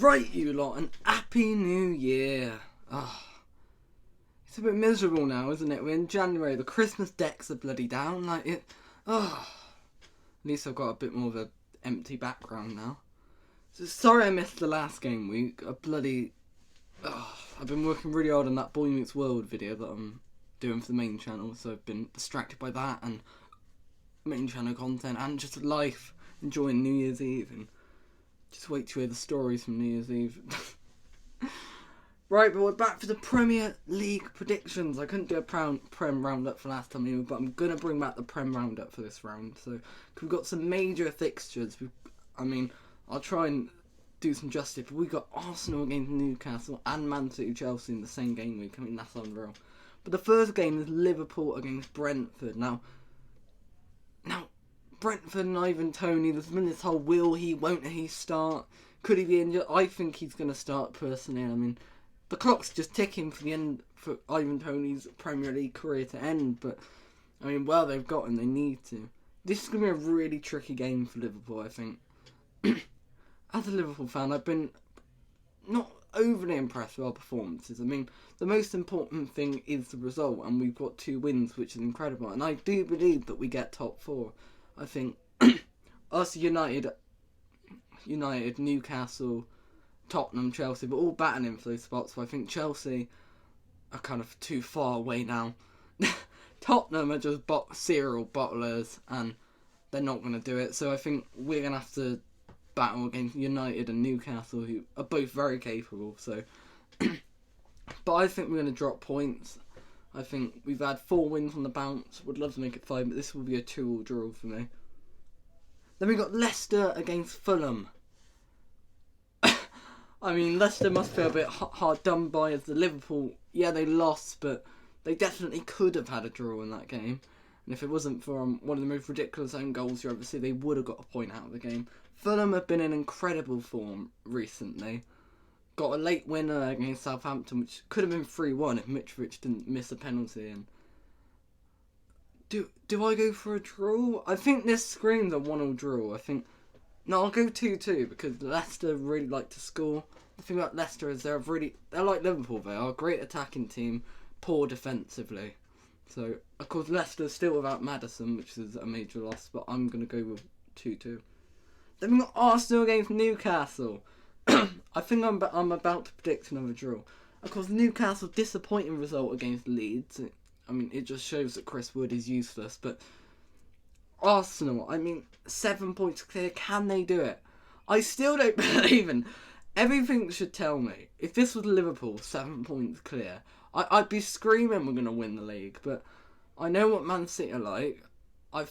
Right, you lot, and happy new year. It's a bit miserable now, isn't it? We're in January, the Christmas decks are bloody down, like it. At least I've got a bit more of a empty background now. So sorry I missed the last game week. I've been working really hard on that Boy Meets World video that I'm doing for the main channel, so I've been distracted by that and main channel content and just life, enjoying New Year's Eve and just wait to hear the stories from New Year's Eve. Right, but we're back for the Premier League predictions. I couldn't do a Prem roundup for last time, but I'm going to bring back the Prem roundup for this round. So, we've got some major fixtures. I'll try and do some justice, but we've got Arsenal against Newcastle and Man City Chelsea in the same game week. That's unreal. But the first game is Liverpool against Brentford. Now, Brentford and Ivan Toney, there's been this whole will he, won't he start? Could he be injured? I think he's going to start personally. The clock's just ticking for the end for Ivan Toney's Premier League career to end, but they've got him, they need to. This is going to be a really tricky game for Liverpool, I think. As a Liverpool fan, I've been not overly impressed with our performances. The most important thing is the result, and we've got 2 wins, which is incredible. And I do believe that we get top 4. I think us, United, Newcastle, Tottenham, Chelsea, we're all battling for those spots. So I think Chelsea are kind of too far away now. Tottenham are just cereal bottlers, and they're not going to do it. So I think we're going to have to battle against United and Newcastle, who are both very capable. So, but I think we're going to drop points. I think we've had 4 wins on the bounce. Would love to make it 5, but this will be a 2-2 draw for me. Then we got Leicester against Fulham. Leicester must feel a bit hard done by as the Liverpool. Yeah, they lost, but they definitely could have had a draw in that game. And if it wasn't for one of the most ridiculous own goals you ever see, they would have got a point out of the game. Fulham have been in incredible form recently. Got a late winner against Southampton, which could have been 3-1 if Mitrovic didn't miss a penalty. And do I go for a draw? I think this screams a 1-1 draw. I'll go 2-2 because Leicester really like to score. The thing about Leicester is they're like Liverpool. They are a great attacking team, poor defensively. So of course Leicester's still without Maddison, which is a major loss. But I'm gonna go with 2-2. Then we got Arsenal against Newcastle. I think I'm about to predict another draw. Of course, Newcastle disappointing result against Leeds. It just shows that Chris Wood is useless. But Arsenal, 7 points clear. Can they do it? I still don't believe in. Everything should tell me if this was Liverpool, 7 points clear, I'd be screaming we're gonna win the league. But I know what Man City are like. I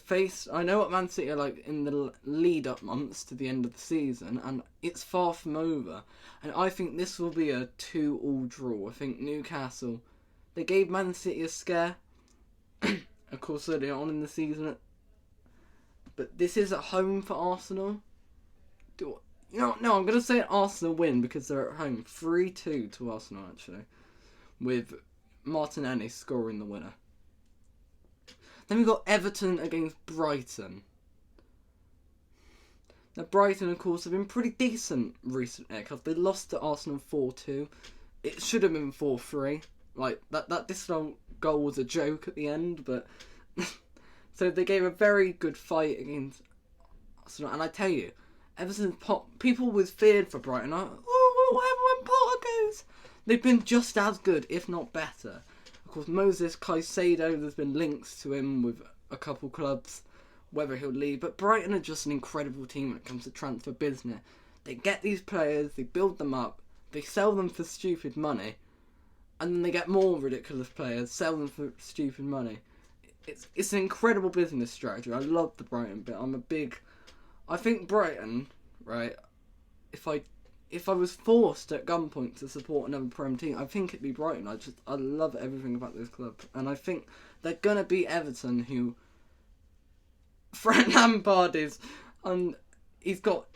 know what Man City are like in the lead-up months to the end of the season, and it's far from over. And I think this will be a 2-2 draw. I think Newcastle, they gave Man City a scare, of course, early on in the season. But this is at home for Arsenal. No, I'm going to say Arsenal win because they're at home. 3-2 to Arsenal, actually, with Martinelli scoring the winner. Then we've got Everton against Brighton. Now, Brighton, of course, have been pretty decent recently because they lost to Arsenal 4-2. It should have been 4-3. That disallowed goal was a joke at the end, but so they gave a very good fight against Arsenal. And I tell you, Everton's people was feared for Brighton. What happened when Potter goes? They've been just as good, if not better. Of course, Moses Caicedo, there's been links to him with a couple clubs, whether he'll leave. But Brighton are just an incredible team when it comes to transfer business. They get these players, they build them up, they sell them for stupid money, and then they get more ridiculous players, sell them for stupid money. It's an incredible business strategy. I love the Brighton bit. I think Brighton, right, if I was forced at gunpoint to support another Prem team, I think it'd be Brighton. I love everything about this club. And I think they're going to beat Everton, who Frank Lampard is, he's got,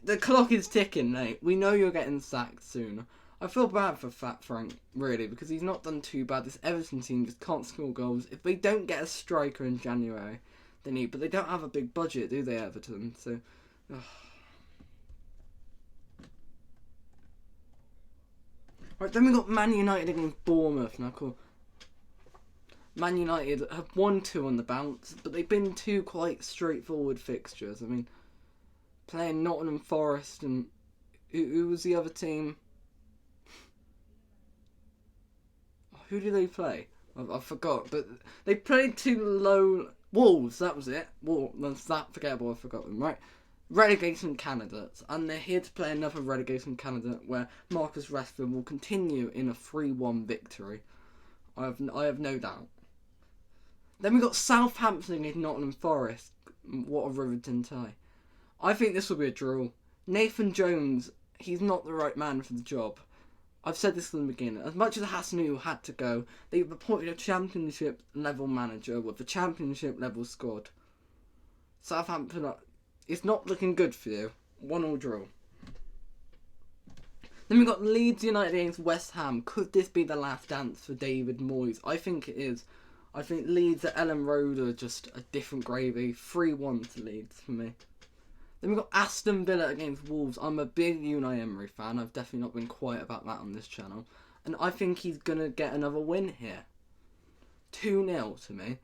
the clock is ticking, mate. We know you're getting sacked soon. I feel bad for Fat Frank, really, because he's not done too bad. This Everton team just can't score goals. If they don't get a striker in January, but they don't have a big budget, do they, Everton? So, Right, then we got Man United against Bournemouth. Now, cool. Man United have won 2 on the bounce, but they've been 2 quite straightforward fixtures. I mean, playing Nottingham Forest and who was the other team? Who did they play? I forgot, but they played 2 low... Wolves, that was it. That's that forgettable, I've forgotten, right? Relegation candidates, and they're here to play another relegation candidate where Marcus Rashford will continue in a 3-1 victory. I have no doubt. Then we got Southampton against Nottingham Forest. What a riveting tie. I think this will be a draw. Nathan Jones, he's not the right man for the job. I've said this from the beginning. As much as Hassanu had to go, they've appointed a championship level manager with a championship level squad. Southampton, it's not looking good for you. 1-1 draw. Then we've got Leeds United against West Ham. Could this be the last dance for David Moyes? I think it is. I think Leeds at Ellen Road are just a different gravy. 3-1 to Leeds for me. Then we've got Aston Villa against Wolves. I'm a big Unai Emery fan. I've definitely not been quiet about that on this channel. And I think he's going to get another win here. 2-0 to me.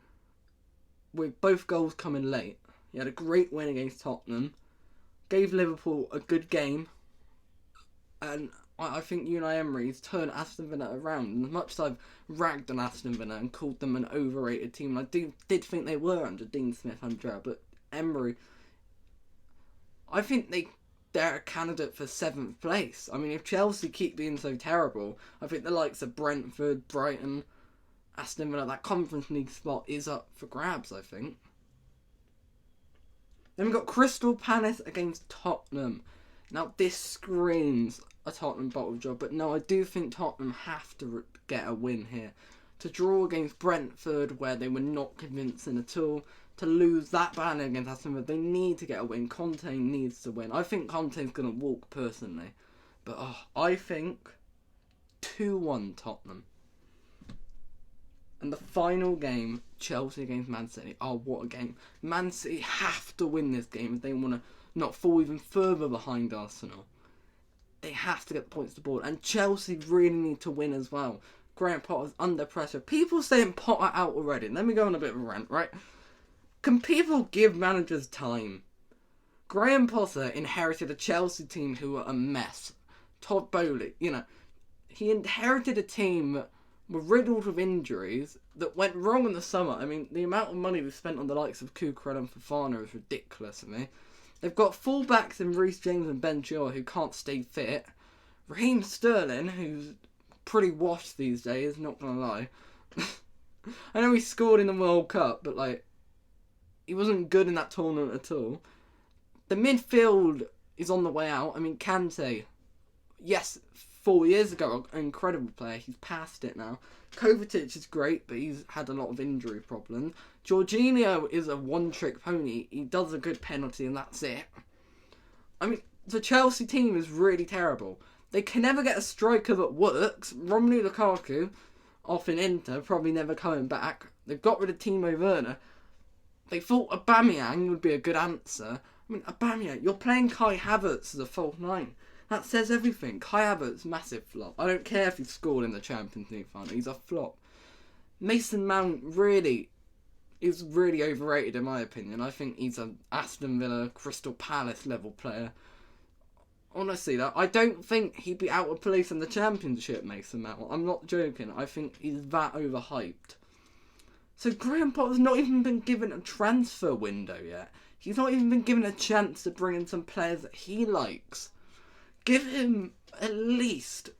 With both goals coming late. He had a great win against Tottenham. Gave Liverpool a good game. And I think Unai Emery's turned Aston Villa around. And as much as I've ragged on Aston Villa and called them an overrated team, I did think they were under Dean Smith and Andrea. But Emery... I think they're a candidate for 7th place. I mean, if Chelsea keep being so terrible, I think the likes of Brentford, Brighton, Aston Villa, that Conference League spot is up for grabs, I think. Then we've got Crystal Palace against Tottenham. Now, this screams a Tottenham bottle job, but no, I do think Tottenham have to get a win here. To draw against Brentford, where they were not convincing at all, to lose that badly against Aston Villa, they need to get a win. Conte needs to win. I think Conte's going to walk personally. But I think 2-1 Tottenham. And the final game, Chelsea against Man City. Oh, what a game. Man City have to win this game if they want to not fall even further behind Arsenal. They have to get the points to board. And Chelsea really need to win as well. Graham Potter's under pressure. People saying Potter out already. Let me go on a bit of a rant, right? Can people give managers time? Graham Potter inherited a Chelsea team who were a mess. Todd Bowley, he inherited a team that were riddled with injuries that went wrong in the summer. I mean, the amount of money we spent on the likes of Cucurella and Fofana is ridiculous to me. They've got fullbacks in Reece James and Ben Chilwell who can't stay fit. Raheem Sterling, who's pretty washed these days, not gonna lie. I know he scored in the World Cup, but he wasn't good in that tournament at all. The midfield is on the way out. I mean, Kante, yes, 4 years ago, an incredible player. He's past it now. Kovacic is great, but he's had a lot of injury problems. Jorginho is a one-trick pony. He does a good penalty and that's it. I mean, the Chelsea team is really terrible. They can never get a striker that works. Romelu Lukaku, off in Inter, probably never coming back. They've got rid of Timo Werner. They thought Aubameyang would be a good answer. I mean, Aubameyang, you're playing Kai Havertz as a false 9. That says everything. Kai Havertz, massive flop. I don't care if he scored in the Champions League final. He's a flop. Mason Mount is really overrated in my opinion. I think he's an Aston Villa, Crystal Palace level player. Honestly, I don't think he'd be out of place in the Championship, Mason Mount. I'm not joking. I think he's that overhyped. So Graham Potter's not even been given a transfer window yet. He's not even been given a chance to bring in some players that he likes. Give him at least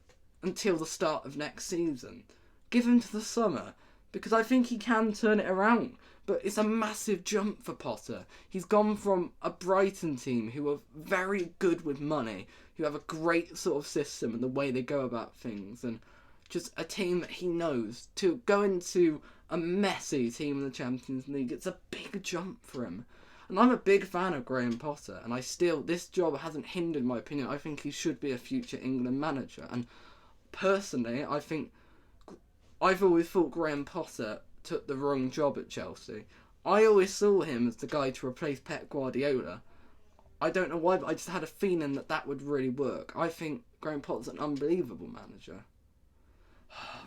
until the start of next season. Give him to the summer. Because I think he can turn it around. But it's a massive jump for Potter. He's gone from a Brighton team who are very good with money, who have a great sort of system and the way they go about things, and just a team that he knows, to go into a messy team in the Champions League. It's a big jump for him. And I'm a big fan of Graham Potter, and this job hasn't hindered my opinion. I think he should be a future England manager. And personally, I've always thought Graham Potter took the wrong job at Chelsea. I always saw him as the guy to replace Pep Guardiola. I don't know why, but I just had a feeling that would really work. I think Graham Potter's an unbelievable manager.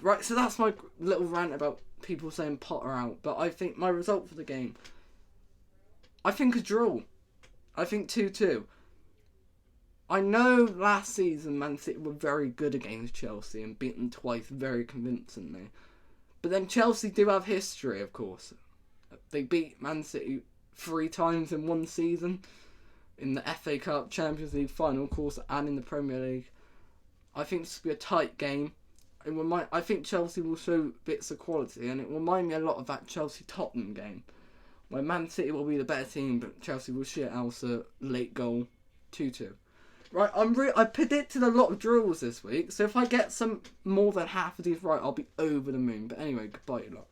Right, so that's my little rant about people saying Potter out. But I think my result for the game, I think a draw. I think 2-2. I know last season Man City were very good against Chelsea and beat them twice very convincingly. But then Chelsea do have history, of course. They beat Man City 3 times in one season. In the FA Cup, Champions League final, of course, and in the Premier League. I think this will be a tight game. I think Chelsea will show bits of quality, and it will remind me a lot of that Chelsea-Tottenham game, where Man City will be the better team, but Chelsea will shit out a late goal, 2-2. Right, I predicted a lot of draws this week, so if I get some more than half of these right, I'll be over the moon. But anyway, goodbye, lot.